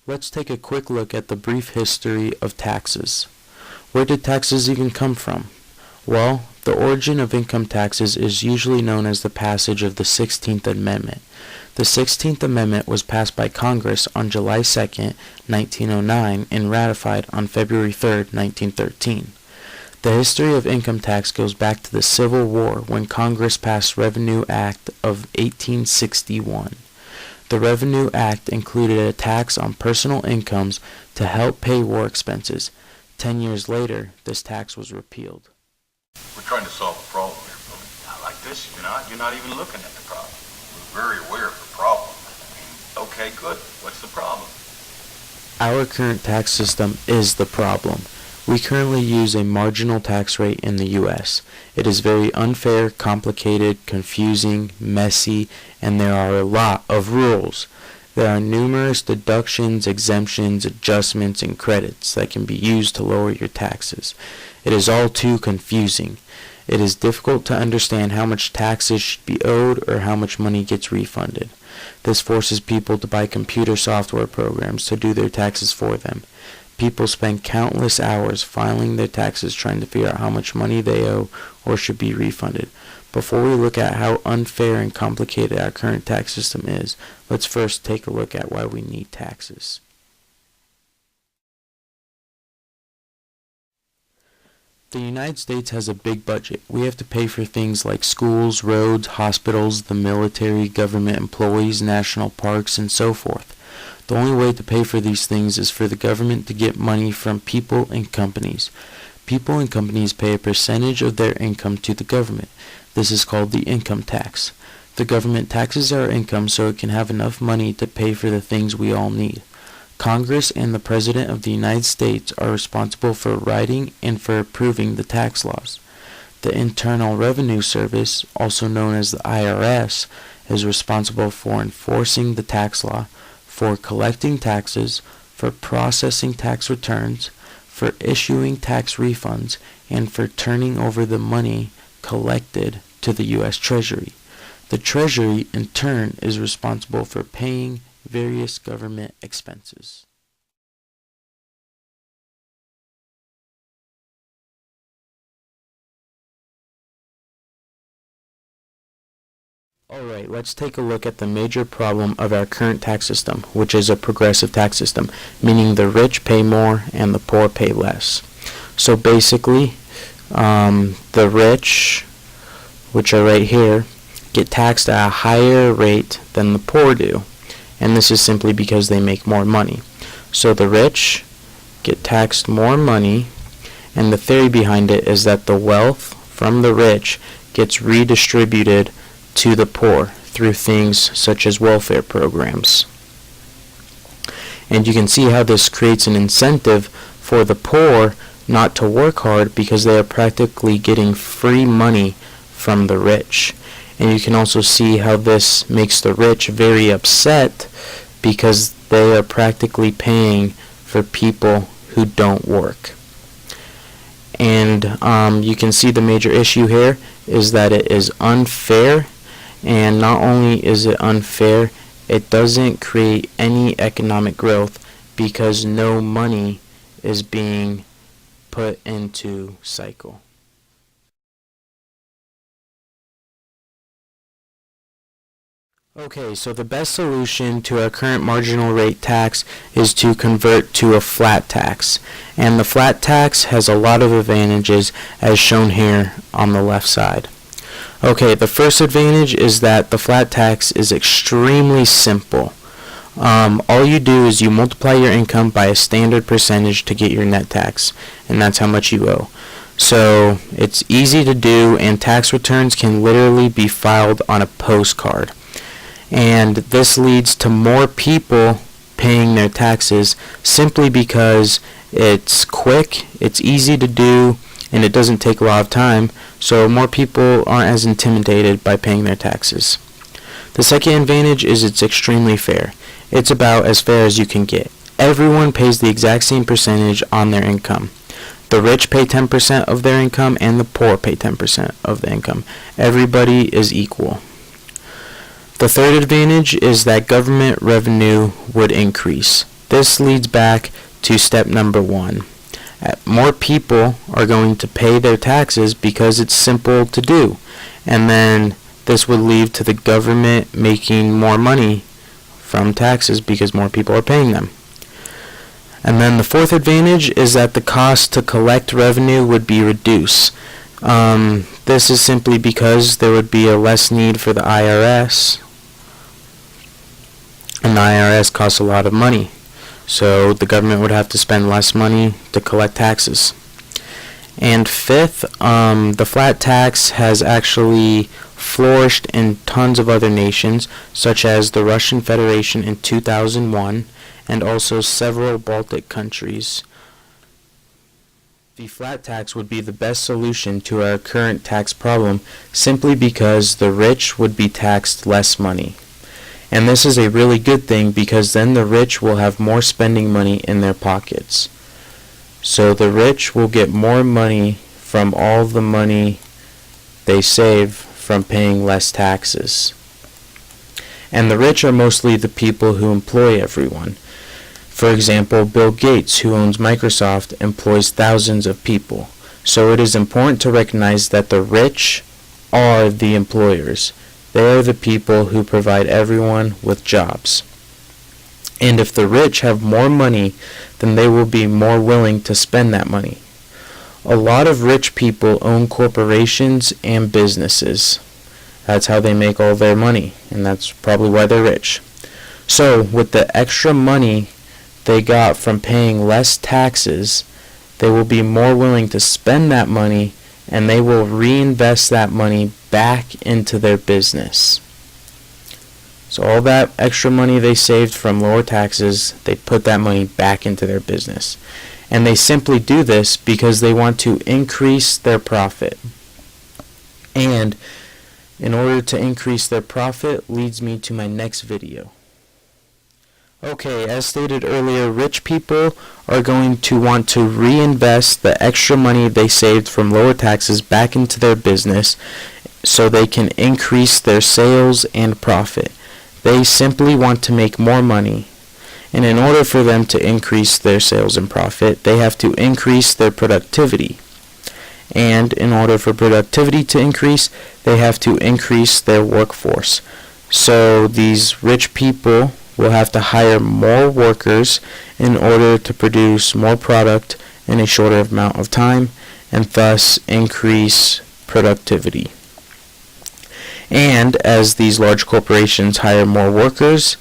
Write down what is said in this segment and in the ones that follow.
Let's take a quick look at the brief history of taxes. Where did taxes even come from? Well, the origin of income taxes is usually known as the passage of the 16th Amendment. The 16th Amendment was passed by Congress on July 2, 1909, and ratified on February 3, 1913. The history of income tax goes back to the Civil War when Congress passed Revenue Act of 1861. The Revenue Act included a tax on personal incomes to help pay war expenses. 10 years later, this tax was repealed. We're trying to solve a problem here, Billy. Not like this, you're not even looking at the problem. We're very aware of the problem. Okay, good. What's the problem? Our current tax system is the problem. We currently use a marginal tax rate in the U.S. It is very unfair, complicated, confusing, messy, and there are a lot of rules. There are numerous deductions, exemptions, adjustments, and credits that can be used to lower your taxes. It is all too confusing. It is difficult to understand how much taxes should be owed or how much money gets refunded. This forces people to buy computer software programs to do their taxes for them. People spend countless hours filing their taxes trying to figure out how much money they owe or should be refunded. Before we look at how unfair and complicated our current tax system is, let's first take a look at why we need taxes. The United States has a big budget. We have to pay for things like schools, roads, hospitals, the military, government employees, national parks, and so forth. The only way to pay for these things is for the government to get money from people and companies. People and companies pay a percentage of their income to the government. This is called the income tax. The government taxes our income so it can have enough money to pay for the things we all need. Congress and the President of the United States are responsible for writing and for approving the tax laws. The Internal Revenue Service, also known as the IRS, is responsible for enforcing the tax law, for collecting taxes, for processing tax returns, for issuing tax refunds, and for turning over the money collected to the U.S. Treasury. The Treasury, in turn, is responsible for paying various government expenses. Alright, let's take a look at the major problem of our current tax system, which is a progressive tax system, meaning the rich pay more and the poor pay less. So basically, the rich, which are right here, get taxed at a higher rate than the poor do, and this is simply because they make more money. So the rich get taxed more money, and the theory behind it is that the wealth from the rich gets redistributed to the poor through things such as welfare programs. And you can see how this creates an incentive for the poor not to work hard because they are practically getting free money from the rich. And you can also see how this makes the rich very upset because they are practically paying for people who don't work. And you can see the major issue here is that it is unfair. And not only is it unfair, it doesn't create any economic growth because no money is being put into cycle. Okay, so the best solution to our current marginal rate tax is to convert to a flat tax. And the flat tax has a lot of advantages as shown here on the left side. Okay, the first advantage is that the flat tax is extremely simple. All you do is you multiply your income by a standard percentage to get your net tax, and that's how much you owe. So it's easy to do, and tax returns can literally be filed on a postcard. And this leads to more people paying their taxes simply because it's quick, it's easy to do, and it doesn't take a lot of time, so more people aren't as intimidated by paying their taxes. The second advantage is it's extremely fair. It's about as fair as you can get. Everyone pays the exact same percentage on their income. The rich pay 10% of their income and the poor pay 10% of the income. Everybody is equal. The third advantage is that government revenue would increase. This leads back to step number 1. More people are going to pay their taxes because it's simple to do, and then this would lead to the government making more money from taxes because more people are paying them. And then the fourth advantage is that the cost to collect revenue would be reduced. This is simply because there would be a less need for the IRS, and the IRS costs a lot of money. So the government would have to spend less money to collect taxes. And fifth, the flat tax has actually flourished in tons of other nations, such as the Russian Federation in 2001, and also several Baltic countries. The flat tax would be the best solution to our current tax problem simply because the rich would be taxed less money. And this is a really good thing because then the rich will have more spending money in their pockets. So the rich will get more money from all the money they save from paying less taxes. And the rich are mostly the people who employ everyone. For example, Bill Gates, who owns Microsoft, employs thousands of people. So it is important to recognize that the rich are the employers. They are the people who provide everyone with jobs. And if the rich have more money, then they will be more willing to spend that money. A lot of rich people own corporations and businesses. That's how they make all their money, and that's probably why they're rich. So, with the extra money they got from paying less taxes, they will be more willing to spend that money, and they will reinvest that money back into their business. So all that extra money they saved from lower taxes, they put that money back into their business. And they simply do this because they want to increase their profit. And in order to increase their profit leads me to my next video. Okay, as stated earlier, rich people are going to want to reinvest the extra money they saved from lower taxes back into their business so they can increase their sales and profit. They simply want to make more money, and in order for them to increase their sales and profit, they have to increase their productivity. And in order for productivity to increase, they have to increase their workforce. So these rich people will have to hire more workers in order to produce more product in a shorter amount of time, and thus increase productivity. And as these large corporations hire more workers,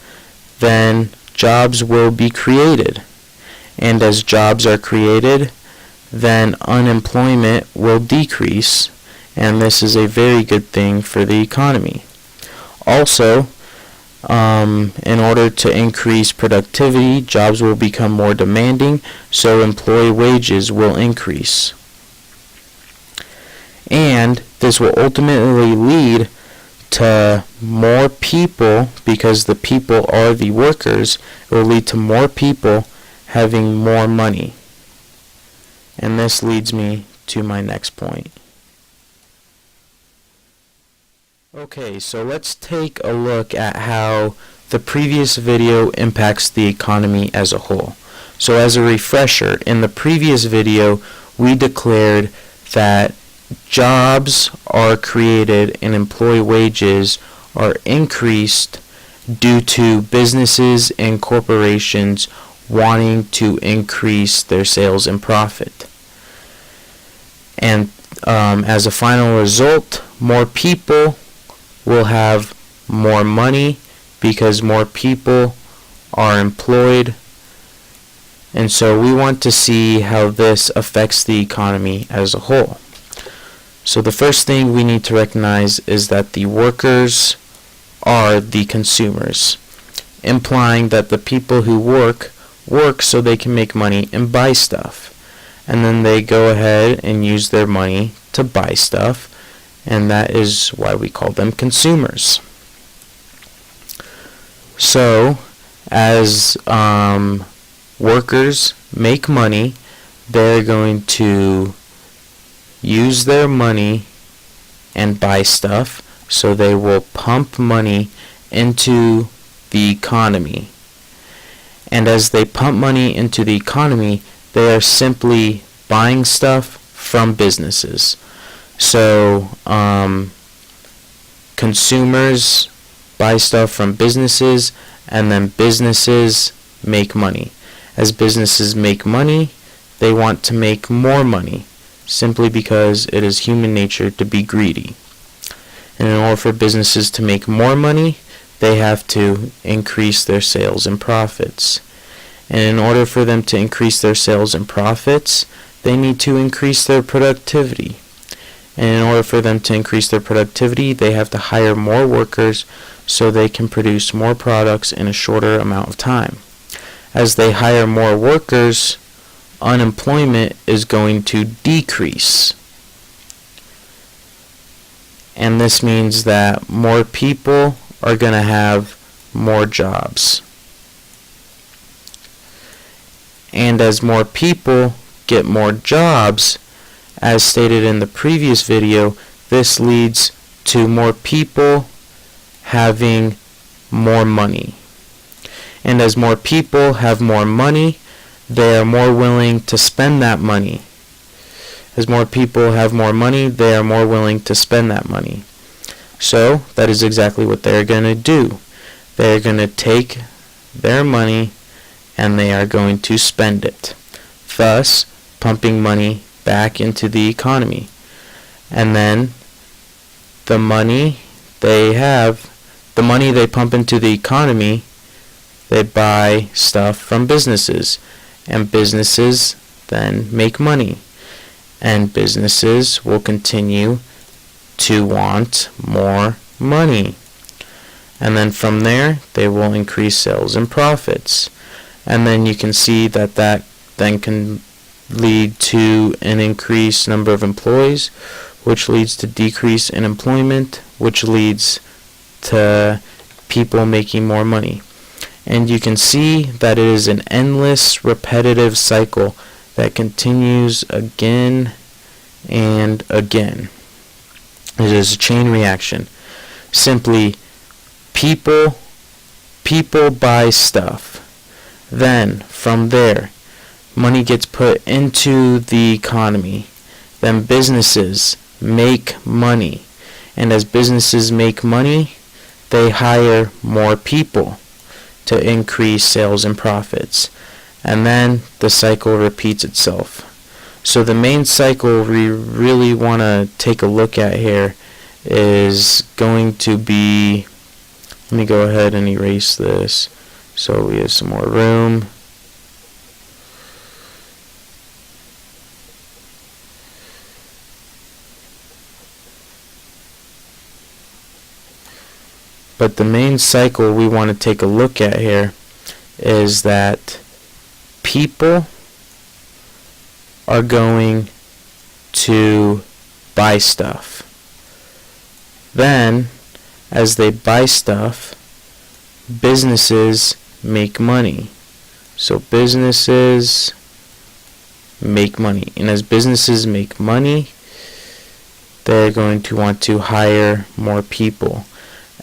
then jobs will be created. And as jobs are created, then unemployment will decrease, and this is a very good thing for the economy. Also, in order to increase productivity, jobs will become more demanding, so employee wages will increase. And this will ultimately lead to more people, because the people are the workers. It will lead to more people having more money. And this leads me to my next point. Okay, so let's take a look at how the previous video impacts the economy as a whole. So as a refresher, in the previous video, we declared that jobs are created and employee wages are increased due to businesses and corporations wanting to increase their sales and profit. And as a final result, more people will have more money because more people are employed. And so we want to see how this affects the economy as a whole. So the first thing we need to recognize is that the workers are the consumers, implying that the people who work so they can make money and buy stuff. And then they go ahead and use their money to buy stuff, and that is why we call them consumers. So, as workers make money, they're going to use their money and buy stuff, so they will pump money into the economy. And as they pump money into the economy, they are simply buying stuff from businesses. So consumers buy stuff from businesses, and then businesses make money. As businesses make money, they want to make more money, simply because it is human nature to be greedy. And in order for businesses to make more money, they have to increase their sales and profits. And in order for them to increase their sales and profits, they need to increase their productivity. And in order for them to increase their productivity, they have to hire more workers so they can produce more products in a shorter amount of time. As they hire more workers, unemployment is going to decrease. And this means that more people are going to have more jobs. And as more people get more jobs, as stated in the previous video, this leads to more people having more money. And as more people have more money, they are more willing to spend that money. As more people have more money, they are more willing to spend that money. So that is exactly what they're going to do. They're going to take their money and they are going to spend it, thus pumping money back into the economy. And then the money they pump into the economy, they buy stuff from businesses, and businesses then make money, and businesses will continue to want more money. And then from there, they will increase sales and profits. And then you can see that that then can lead to an increased number of employees, which leads to decrease in employment, which leads to people making more money. And you can see that it is an endless repetitive cycle that continues again and again. It is a chain reaction. Simply, people buy stuff. Then, from there, money gets put into the economy. Then businesses make money. And as businesses make money, they hire more people to increase sales and profits. And then the cycle repeats itself. So the main cycle we really want to take a look at here is going to be, let me go ahead and erase this so we have some more room. But the main cycle we want to take a look at here is that people are going to buy stuff. Then, as they buy stuff, businesses make money. So businesses make money. And as businesses make money, they're going to want to hire more people.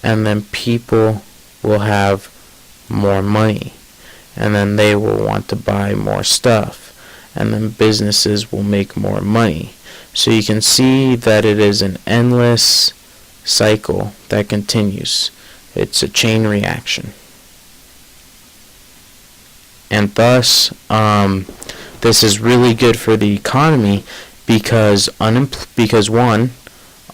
And then people will have more money. And then they will want to buy more stuff. And then businesses will make more money. So you can see that it is an endless cycle that continues. It's a chain reaction. And thus, this is really good for the economy because one,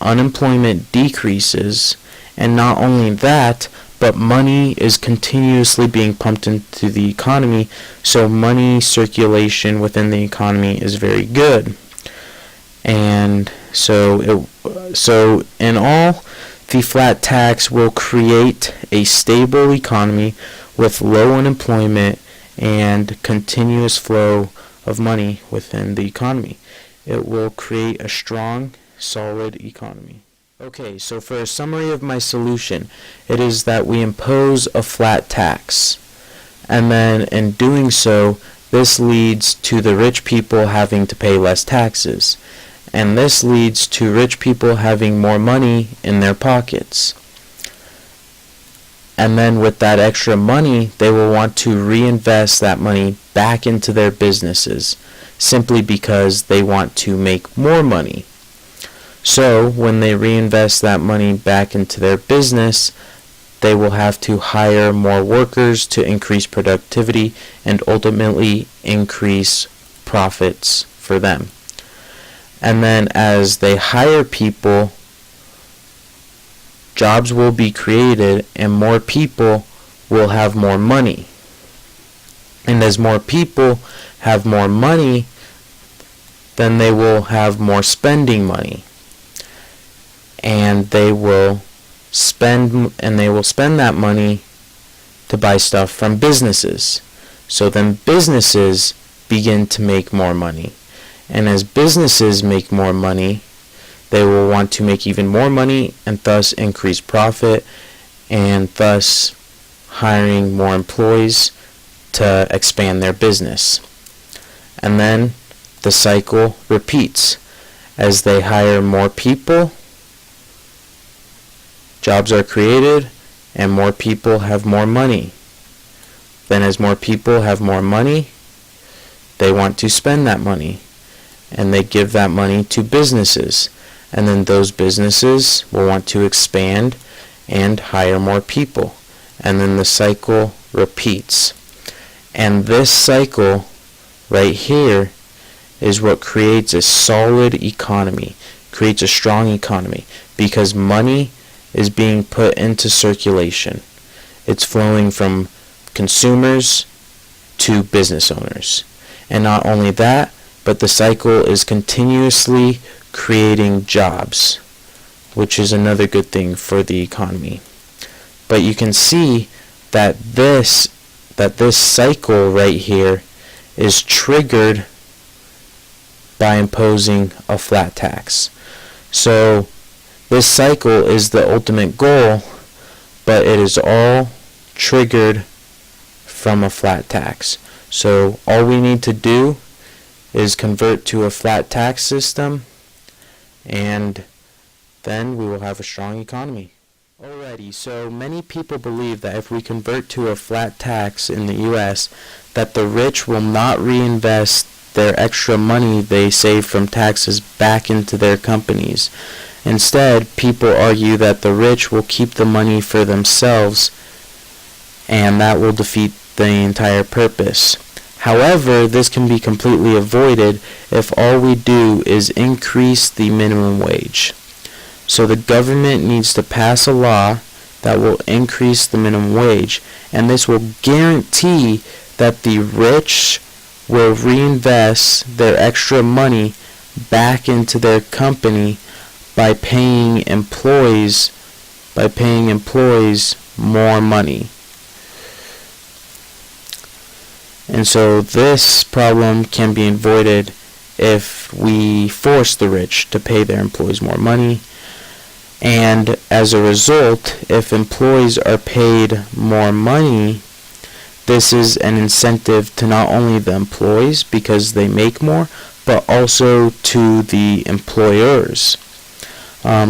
unemployment decreases, and not only that, but money is continuously being pumped into the economy, so money circulation within the economy is very good. And so in all, the flat tax will create a stable economy with low unemployment and continuous flow of money within the economy. It will create a strong, solid economy. Okay, so for a summary of my solution, it is that we impose a flat tax. And then in doing so, this leads to the rich people having to pay less taxes. And this leads to rich people having more money in their pockets. And then with that extra money, they will want to reinvest that money back into their businesses simply because they want to make more money. So when they reinvest that money back into their business, they will have to hire more workers to increase productivity and ultimately increase profits for them. And then as they hire people, jobs will be created and more people will have more money. And as more people have more money, then they will have more spending money. And they will spend that money to buy stuff from businesses. So then businesses begin to make more money. And as businesses make more money, they will want to make even more money and thus increase profit and thus hiring more employees to expand their business. And then the cycle repeats. As they hire more people, jobs are created and more people have more money. Then as more people have more money, they want to spend that money and they give that money to businesses. And then those businesses will want to expand and hire more people. And then the cycle repeats. And this cycle right here is what creates a solid economy, creates a strong economy, because money is being put into circulation. It's flowing from consumers to business owners. And not only that, but the cycle is continuously creating jobs, which is another good thing for the economy. But you can see that this cycle right here is triggered by imposing a flat tax. So this cycle is the ultimate goal, but it is all triggered from a flat tax. So all we need to do is convert to a flat tax system, and then we will have a strong economy. Alrighty, so many people believe that if we convert to a flat tax in the US, that the rich will not reinvest their extra money they save from taxes back into their companies. Instead, people argue that the rich will keep the money for themselves, and that will defeat the entire purpose. However, this can be completely avoided if all we do is increase the minimum wage. So the government needs to pass a law that will increase the minimum wage, and this will guarantee that the rich will reinvest their extra money back into their company by paying employees more money. And so this problem can be avoided if we force the rich to pay their employees more money. And as a result, if employees are paid more money, this is an incentive to not only the employees because they make more, but also to the employers.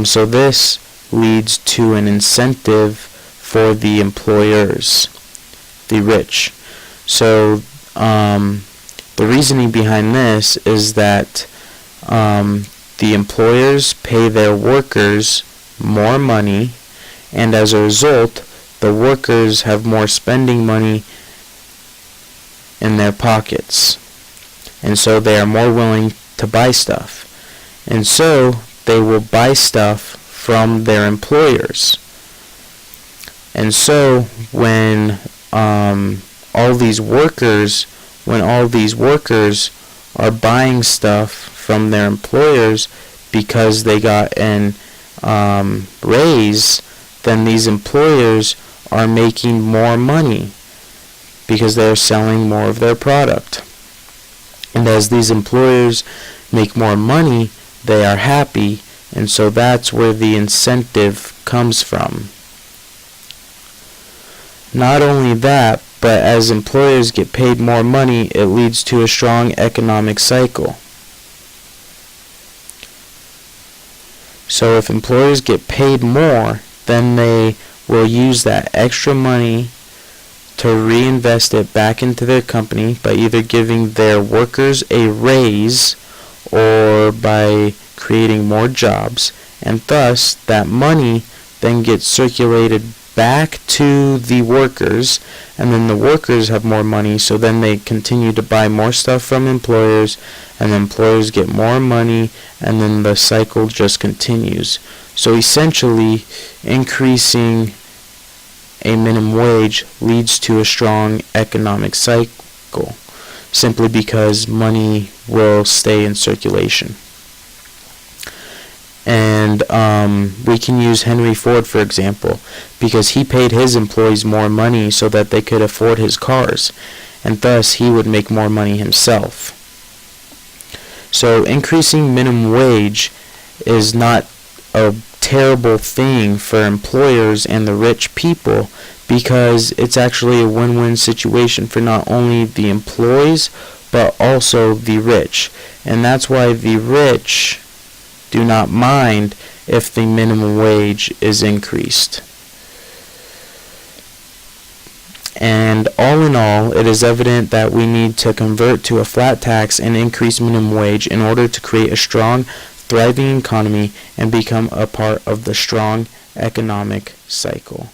So this leads to an incentive for the employers, the rich. So the reasoning behind this is that the employers pay their workers more money, and as a result, the workers have more spending money in their pockets, and so they are more willing to buy stuff, and so they will buy stuff from their employers. And so when all these workers are buying stuff from their employers because they got an raise, then these employers are making more money because they're selling more of their product. And as these employers make more money, they are happy, and so that's where the incentive comes from. Not only that, but as employers get paid more money, it leads to a strong economic cycle. So if employers get paid more, then they will use that extra money to reinvest it back into their company by either giving their workers a raise or by creating more jobs, and thus that money then gets circulated back to the workers, and then the workers have more money, so then they continue to buy more stuff from employers, and the employers get more money, and then the cycle just continues. So essentially, increasing a minimum wage leads to a strong economic cycle, simply because money will stay in circulation. And we can use Henry Ford, for example, because he paid his employees more money so that they could afford his cars, and thus he would make more money himself. So increasing minimum wage is not a terrible thing for employers and the rich people, because it's actually a win-win situation for not only the employees but also the rich. And that's why the rich do not mind if the minimum wage is increased. And all in all, it is evident that we need to convert to a flat tax and increase minimum wage in order to create a strong, thriving economy and become a part of the strong economic cycle.